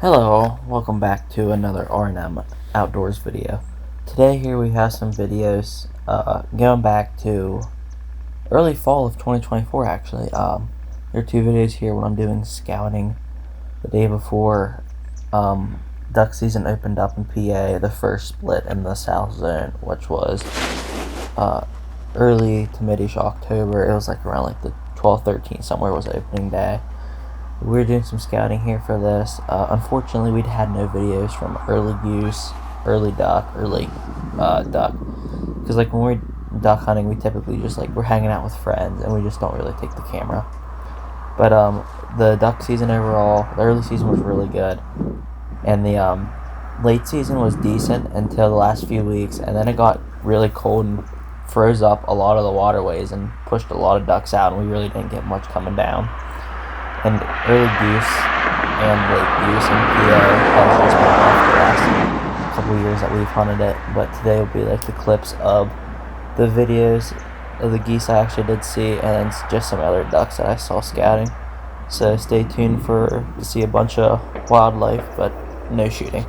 Hello, welcome back to another R&M Outdoors video. Today here we have some videos going back to early fall of 2024 actually. There are two videos here when I'm doing scouting the day before duck season opened up in PA, the first split in the South Zone, which was early to mid-ish October. It was like around like the 12th, 13th, somewhere was opening day. We were doing some scouting here for this. Unfortunately, we'd had no videos from early goose, early duck, or late duck. Because like when we're duck hunting, we typically just like we're hanging out with friends and we just don't really take the camera. But the duck season overall, the early season was really good, and the late season was decent until the last few weeks, and then it got really cold and froze up a lot of the waterways and pushed a lot of ducks out, and we really didn't get much coming down. And early goose and late goose in PA has just been off the last couple years that we've hunted it. But today will be like the clips of the videos of the geese I actually did see, and just some other ducks that I saw scouting. So stay tuned to see a bunch of wildlife, but no shooting.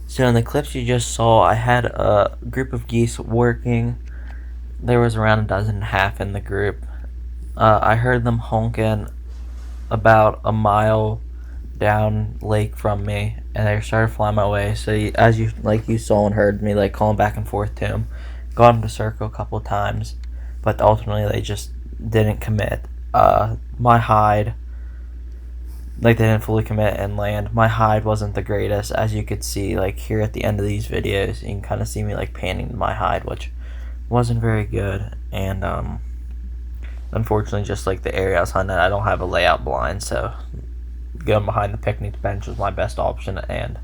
So in the clips you just saw, I had a group of geese working. There was around a dozen and a half in the group. I heard them honking about a mile down lake from me, and they started flying my way. So as you saw and heard me like calling back and forth to them, got them to circle a couple of times, but ultimately they just didn't commit. My hide, like they didn't fully commit and land. My hide wasn't the greatest, as you could see like here at the end of these videos. You can kind of see me like panning my hide, which wasn't very good. And unfortunately, just like the area I was hunting, I don't have a layout blind, so going behind the picnic bench was my best option, and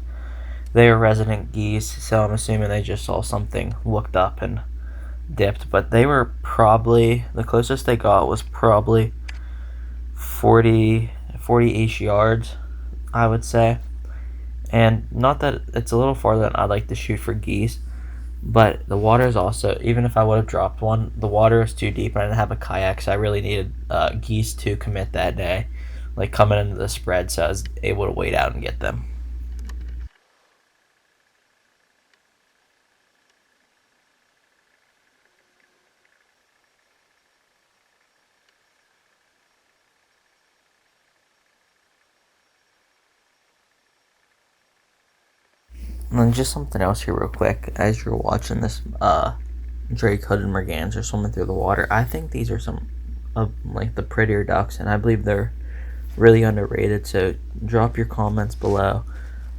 They are resident geese, so I'm assuming they just saw something, looked up, and dipped. But they were probably, the closest they got was probably 40-ish yards, I would say. And not that it's a little farther than I'd like to shoot for geese, but the water is also, even if I would have dropped one, the water is too deep and I didn't have a kayak, so I really needed geese to commit that day, like coming into the spread, so I was able to wait out and get them. And then just something else here real quick, as you're watching this Drake hooded mergans are swimming through the water, I think these are some of like the prettier ducks, and I believe they're really underrated, so drop your comments below.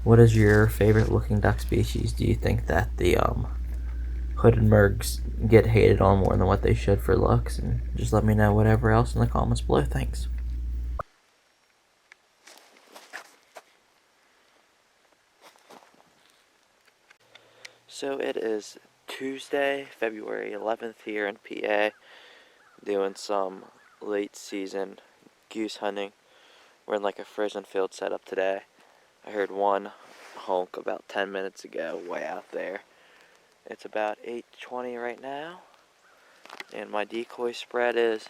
What is your favorite looking duck species? Do you think that the hooded mergs get hated on more than what they should for looks? And just let me know whatever else in the comments below. Thanks. So it is Tuesday, February 11th here in PA, doing some late season goose hunting. We're in like a frozen field setup today. I heard one honk about 10 minutes ago way out there. It's about 8:20 right now, and my decoy spread is,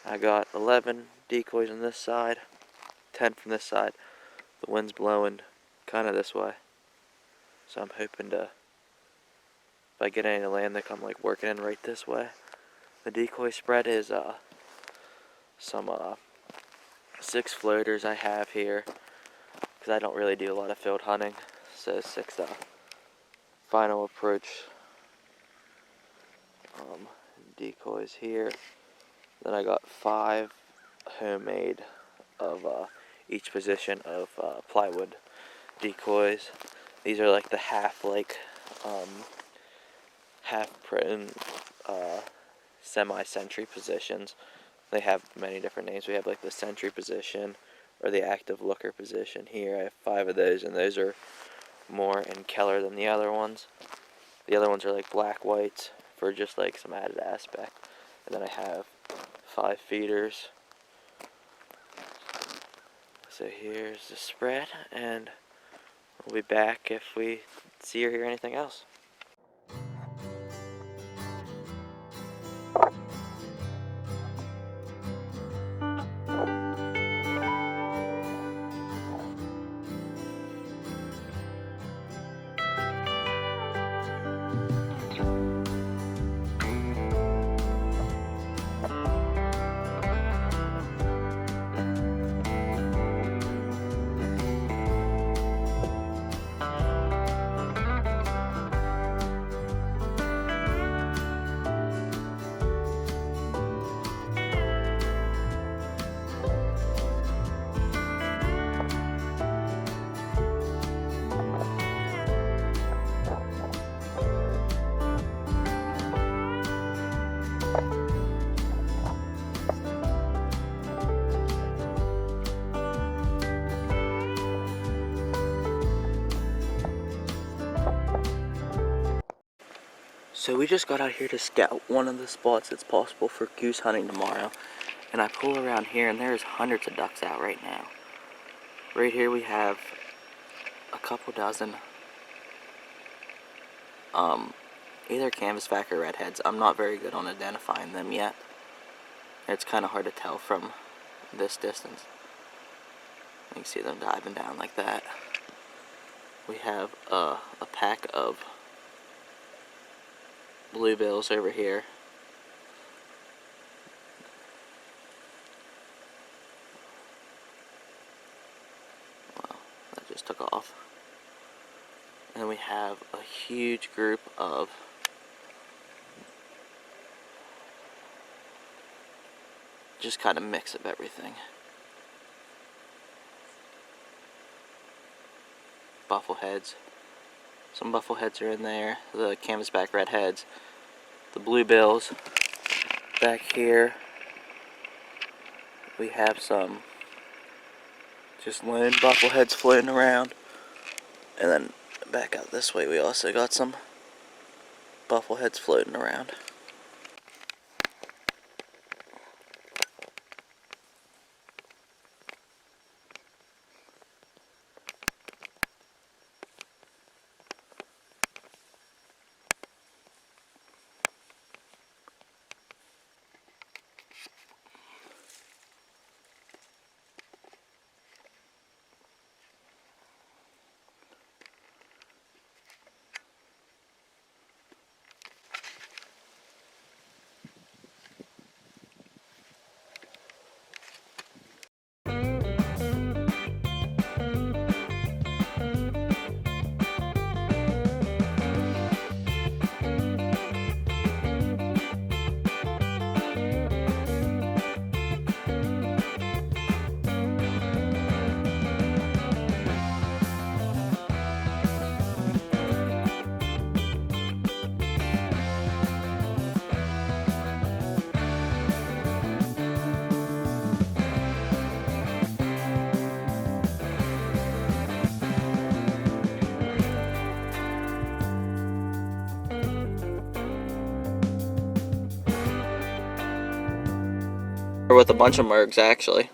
I got 11 decoys on this side, 10 from this side. The wind's blowing kind of this way, so I'm hoping to, if I get any to land, they come like working in right this way. The decoy spread is some 6 floaters I have here, because I don't really do a lot of field hunting, so 6 final approach decoys here. Then I got 5 homemade of each position of plywood decoys. These are like the half print semi-sentry positions. They have many different names. We have like the sentry position or the active looker position here. I have 5 of those, and those are more in color than the other ones. The other ones are like black whites for just like some added aspect. And then I have 5 feeders. So here's the spread, and we'll be back if we see or hear anything else. So we just got out here to scout one of the spots that's possible for goose hunting tomorrow. And I pull around here and there's hundreds of ducks out right now. Right here we have a couple dozen either canvasback or redheads. I'm not very good on identifying them yet. It's kind of hard to tell from this distance. You can see them diving down like that. We have a pack of bluebills over here. Well, that just took off. And we have a huge group of just kind of mix of everything. Buffleheads. Some buffleheads are in there. The canvasback redheads. The bluebills. Back here we have some just lone buffleheads floating around. And then Back out this way, we also got some buffleheads floating around. With a bunch of mergs, actually.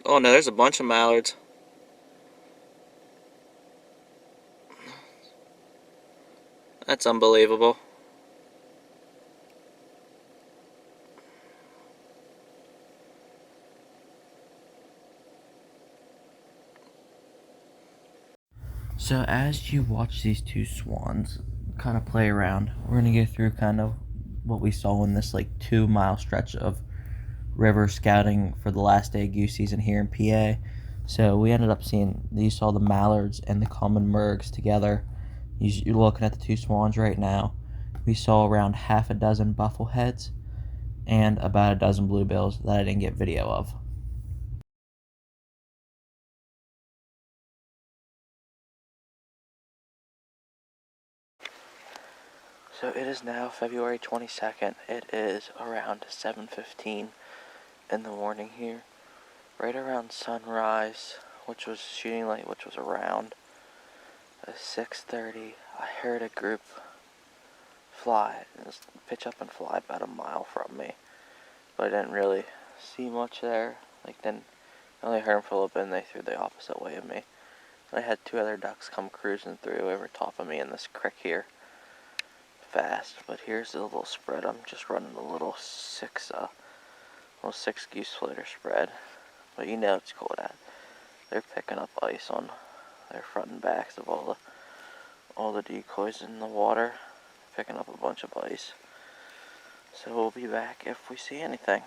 Oh no, there's a bunch of mallards. That's unbelievable. So as you watch these two swans kind of play around, we're going to go through kind of what we saw in this like 2-mile stretch of river scouting for the last day of goose season here in PA. So we ended up seeing, you saw the mallards and the common mergs together. You're looking at the two swans right now. We saw around half a dozen buffleheads and about a dozen bluebills that I didn't get video of. So it is now February 22nd. It is around 7:15 in the morning here. Right around sunrise, which was shooting light, which was around 6:30, I heard a group fly, just pitch up and fly about a mile from me. But I didn't really see much there. I only heard them for a little bit and they threw the opposite way of me. I had two other ducks come cruising through over top of me in this creek here. Fast, but here's the little spread. I'm just running a little six goose floater spread, but you know it's cool at. They're picking up ice on their front and backs of all the decoys in the water, picking up a bunch of ice. So we'll be back if we see anything.